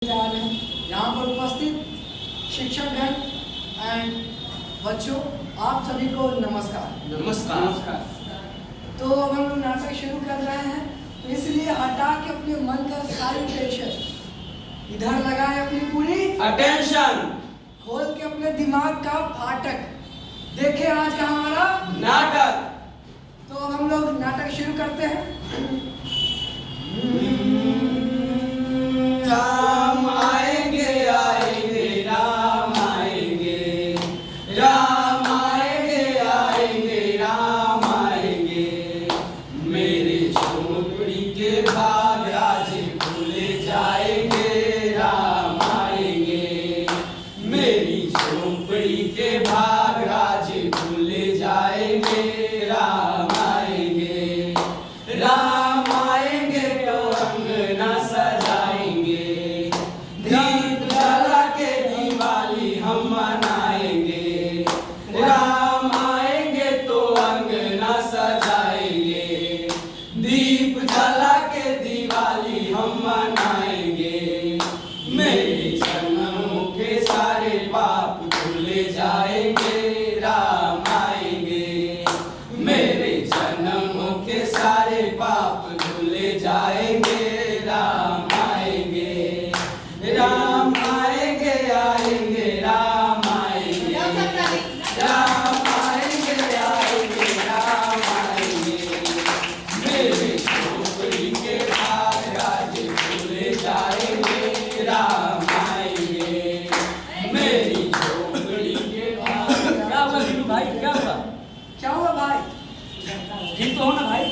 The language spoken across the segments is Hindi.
जा रहे हैं। यहाँ पर उपस्थित शिक्षकगण एंड बच्चों, आप सभी को नमस्कार। नमस्कार। तो अब हम लोग नाटक शुरू कर रहे हैं, तो इसलिए हटा के अपने मन का सारी टेंशन इधर लगाए, अपनी पूरी अटेंशन, खोल के अपने दिमाग का फाटक देखे आज का हमारा नाटक। तो अब हम लोग नाटक शुरू करते हैं। राम आएंगे आएंगे राम आएंगे, राम आएंगे आएंगे राम आएंगे, मेरे झोपड़ी के भाग आज खुल जाएंगे। राम आएंगे, मेरी झोपड़ी के भाग आज खुल जाएंगे। राम आएंगे, राम आएंगे तो अंगना सजाएंगे, दीप जला के दिवाली हम मनाएंगे। राम आएंगे तो अंगना सजाएंगे, दीप जला के दिवाली हम मनाएंगे। मेरे जन्मों के सारे पाप धुल जाएंगे। राम आएंगे, मेरे जन्मों के सारे पाप धुल जाएंगे। राम आएंगे, राम आएंगे आएंगे राम आएंगे, राम आएंगे आएंगे राम आएंगे, मेरे झोपड़ी के भाग आज खुल जाएंगे। राम आएंगे, मेरी झोपड़ी के भाग। क्या हुआ वीनू भाई, क्या हुआ? क्या हुआ भाई? ठीक तो हो ना भाई?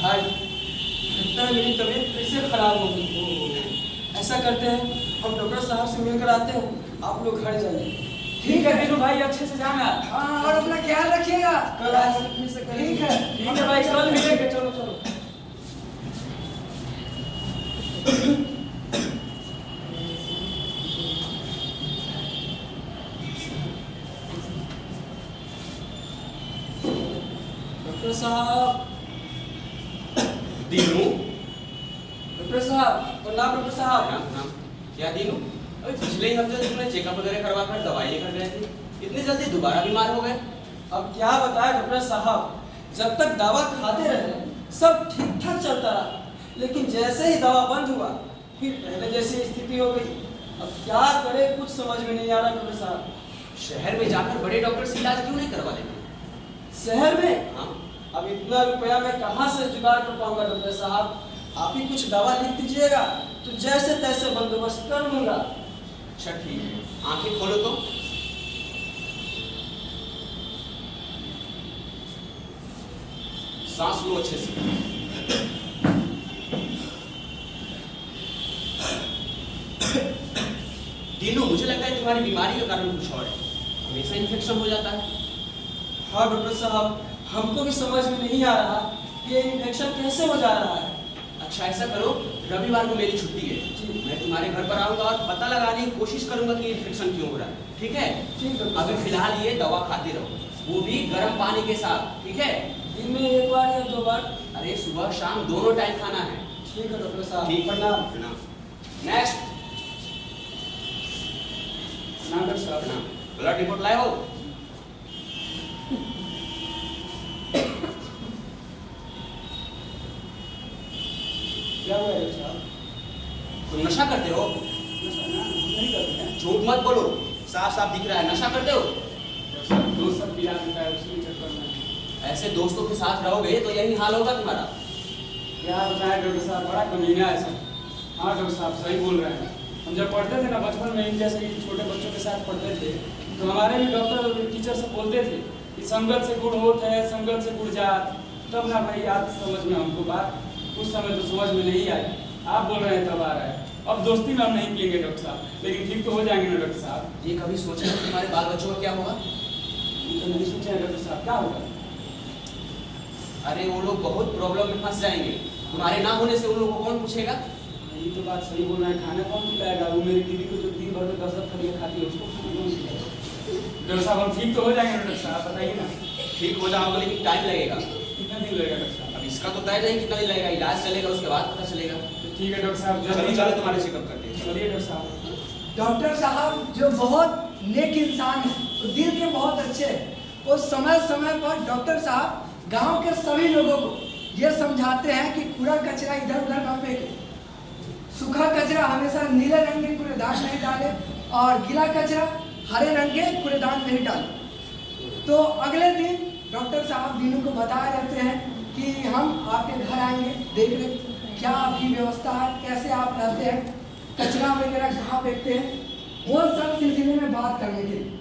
भाई लगता है मेरी तबीयत फिर से खराब हो गई। ऐसा करते हैं, हम डॉक्टर साहब से मिलकर आते हैं, आप लोग घर जाइए। ठीक है वीनू भाई, अच्छे से जाना। हाँ, और अपना ख्याल रखिएगा। कल ऐसे फिर से करेंगे। ठीक है। ठीक है भाई, कल मिलेंगे। चलो चलो। डॉक्टर साहब, दीनू, डॉक्टर साहब, प्रणाम डॉक्टर साहब। नाम क्या दीनू? अभी पिछले ही हफ्ते तुमने चेकअप वगैरह करवा कर दवाई लेकर गए थे, इतनी जल्दी दोबारा बीमार हो गए? अब क्या बताएं डॉक्टर साहब, जब तक दवा खाते रहे सब ठीक ठाक चलता रहा, लेकिन जैसे ही दवा बंद हुआ फिर पहले जैसी स्थिति हो गई। अब क्या करें, कुछ समझ में नहीं आ रहा डॉक्टर साहब। शहर में जाकर बड़े डॉक्टर से इलाज क्यों नहीं करवा लेते? शहर में हाँ, अब इतना रुपया मैं कहाँ से जुगाड़ कर पाऊंगा डॉक्टर साहब? आप ही कुछ दवा लिख दीजिएगा तो जैसे तैसे बंदोबस्त कर लूंगा। अच्छा ठीक है, आंखें खोलो तो। सांस लो अच्छे से। दीनू, मुझे लगता है तुम्हारी बीमारी का कारण कुछ और है, हमेशा इन्फेक्शन हो जाता है। हाँ डॉक्टर साहब, हमको भी समझ में नहीं आ रहा ये इन्फेक्शन कैसे हो जा रहा है। अच्छा ऐसा करो, रविवार को मेरी छुट्टी है, मैं तुम्हारे घर पर आऊंगा और पता लगाने की कोशिश करूंगा कि इन्फेक्शन क्यों हो रहा है। ठीक है? ठीक है। अभी फिलहाल ये दवा खाते रहो, वो भी गर्म पानी के साथ। ठीक है? दिन में एक बार या दो बार? अरे सुबह शाम दोनों टाइम खाना है। ठीक है डॉक्टर साहब। ठीक, प्रणाम। प्रणाम। नेक्स्ट, प्रणाम डॉक्टर साहब। प्रणाम। ब्लड रिपोर्ट लाए हो? क्या हुआ डॉक्टर साहब? तुम नशा करते हो? नशा ना नहीं करते हैं। झूठ मत बोलो, साफ साफ दिख रहा है नशा करते हो। डॉक्टर साहब, दोस्त सब पिला देता है, उसी चक्कर में। ऐसे दोस्तों के साथ रहोगे तो यही हाल होगा तुम्हारा। क्या बताएं डॉक्टर साहब, बड़ा कमीना है सब। हाँ डॉक्टर साहब सही बोल रहे हैं। हम जब पढ़ते थे ना बचपन में, इन जैसे ही छोटे बच्चों के साथ पढ़ते थे, तो हमारे भी डॉक्टर और टीचर सब बोलते थे कि संगत से गुण होत है, संगत से गुण जात। तब ना भाई आज समझ में हमको बात, उस समय तो समझ में नहीं आई। आप बोल रहे हैं तब आ रहा है। अब दोस्ती में हम नहीं पियेंगे डॉक्टर साहब, लेकिन ठीक तो हो जाएंगे ना डॉक्टर साहब। ये कभी सोचा है तुम्हारे बाल बच्चों का क्या होगा? ये तो नहीं सोचे हैं डॉक्टर साहब, क्या होगा? अरे वो लोग बहुत प्रॉब्लम में फंस जाएंगे, तुम्हारे ना होने से उन लोगों को कौन पूछेगा? ये तो बात सही बोल रहे हैं। खाना कौन खिलाएगा? वो मेरी दीदी को जो दिन भर में 10 थलियाँ खाती है, उसको खाना कौन खिलाएगा? डॉक्टर साहब हम ठीक तो हो जाएंगे डॉक्टर साहब, बताइए ना। ठीक हो जाओगे लेकिन टाइम लगेगा। कितना दिन लगेगा डॉक्टर साहब? अब इसका तो तय नहीं कितना दिन लगेगा, इलाज चलेगा उसके बाद पता चलेगा। तो ठीक है डॉक्टर साहब, चलो जल्दी चलो तुम्हारे चेकअप करते हैं। चलिए डॉक्टर साहब। डॉक्टर साहब जो बहुत नेक इंसान है, वो दिल के बहुत अच्छे हैं। वो समय समय पर डॉक्टर साहब गांव के सभी लोगों को ये समझाते हैं कि कूड़ा कचरा इधर उधर न फेंके, सूखा कचरा हमेशा नीले रंग के कूड़ेदान में ही डाले और गीला कचरा हरे रंग के कूड़ेदान में ही डाले। तो अगले दिन डॉक्टर साहब दीनू को बताए रहते हैं कि हम आपके घर आएंगे, देख रहे क्या आपकी व्यवस्था है, कैसे आप रहते हैं, कचरा वगैरह कहाँ फेंकते हैं, वो सब सिलसिले में बात करने के लिए।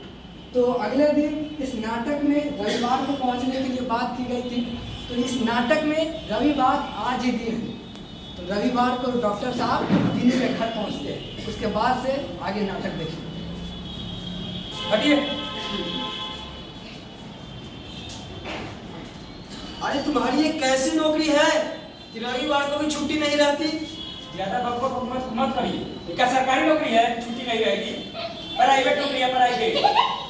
तो अगले दिन इस नाटक में रविवार को पहुंचने के लिए बात की गई थी। तो इस नाटक में रविवार आज ही दिन है, तो रविवार को डॉक्टर साहब दीनू के घर पहुंचते हैं। उसके बाद से आगे नाटक देखिए। हटिए। अरे तुम्हारी ये कैसी नौकरी है कि रविवार को भी छुट्टी नहीं रहती? ज्यादा बकबक मत करिए। क्या सरकारी नौकरी है, छुट्टी नहीं रहेगी? प्राइवेट नौकरी है, प्राइवेट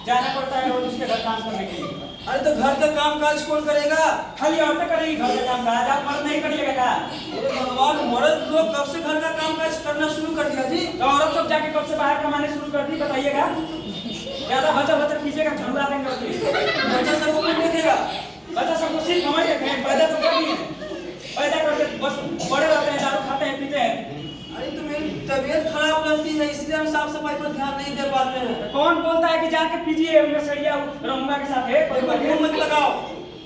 जाना पड़ता है रोज उसके घर काम करने के लिए। अरे तो घर का काम काज कौन करेगा? खाली औरतें करेगी घर का काम काज, आप मर्द नहीं करिएगा क्या? अरे भगवान, मर्द लोग कब से घर का काम काज करना शुरू कर दिया जी? तो औरत सब जाके कब से बाहर कमाने शुरू कर दी बताइएगा? ज्यादा बचा कीजिएगा, झंडा देंगे उसके। बच्चा सबको कौन देखेगा? बच्चा सबको सिर्फ समझ रखे हैं, पैदा तो कर दिए, पैदा करके बस बड़े रहते हैं, दारू खाते हैं, पीते हैं। अरे तो मेरी तबीयत खराब रहती है, इसलिए हम साफ सफाई पर ध्यान नहीं दे पाते हैं। कौन बोलता है कि जाके पीजिए उनका सड़िया रमुआ के साथ है? देखो, मुंह मत लगाओ।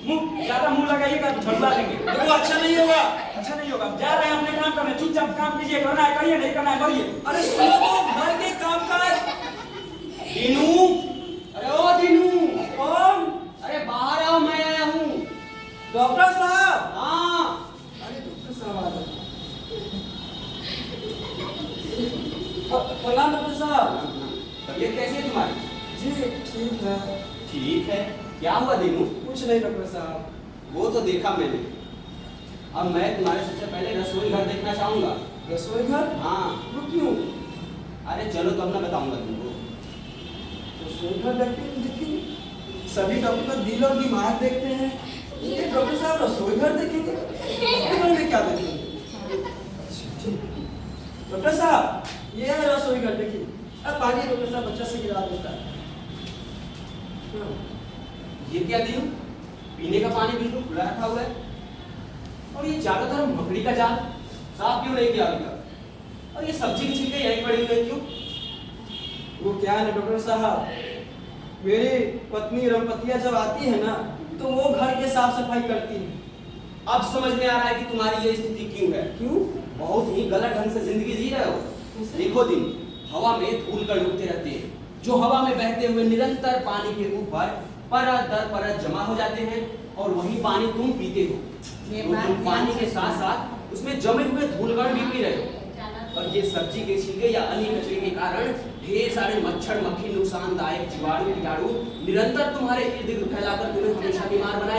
मुंह ज्यादा मुंह लगाइएगा तो झंडा देंगे। देखो अच्छा नहीं होगा। अच्छा नहीं होगा, जा रहे हैं अपने काम करने, चुपचाप काम कीजिए, करना है करिए, नहीं करना है करिए। अरे सुनो तो, घर के काम काज। दीनू, अरे ओ दीनू, कौन? अरे बाहर आओ, मैं आया हूँ। डॉक्टर साहब। हाँ, अरे डॉक्टर साहब आ गए। प्रणाम डॉक्टर साहब। तबीयत कैसी है तुम्हारी? जी ठीक है। ठीक है। क्या हुआ दीनू? कुछ नहीं डॉक्टर साहब। वो तो देखा मैंने। अब मैं तुम्हारे सबसे पहले रसोई घर देखना चाहूंगा। रसोई घर? हाँ। वो क्यों? अरे चलो तब मैं बताऊंगा तुमको। रसोई घर देखिए, सभी डॉक्टर दिल और दिमाग देखते हैं, ये डॉक्टर साहब रसोई घर देखेंगे? रसोई घर में क्या देखेंगे? डॉक्टर साहब ये है रसोई घर, देखिए। अब पानी डॉक्टर साहब बच्चा से गिरा देता है। ये क्या दीनू? पीने का पानी बिल्कुल खुला रखा हुआ है, और ये चारों तरफ मकड़ी का जाल, साफ क्यों नहीं किया अभी तक? और ये सब्जी की छिलके यहीं पड़ी हुई है, क्यों? वो क्या है ना डॉक्टर साहब, मेरी पत्नी रमपतिया जब आती है ना तो वो घर के साफ सफाई करती है। अब समझ में आ रहा है कि तुम्हारी ये स्थिति क्यों है। क्यों? बहुत ही गलत ढंग से जिंदगी जी रहे हो। देखो दिन, हवा में धूल कण उड़ते रहते हैं, जो हवा में बहते हुए निरंतर पानी के ऊपर परत दर परत जमा हो जाते हैं, और वही पानी तुम पीते हो। तो तुम पानी के साथ साथ उसमें जमे हुए धूलकण भी पी रहे हो, और ये सब्जी के छिलके या अन्य कचरे के कारण ढेर सारे मच्छर, मक्खी, नुकसानदायक जीवाणु, कीटाणु निरंतर तुम्हारे इर्द गिर्द फैलाकर तुम्हें हमेशा बीमार बनाए।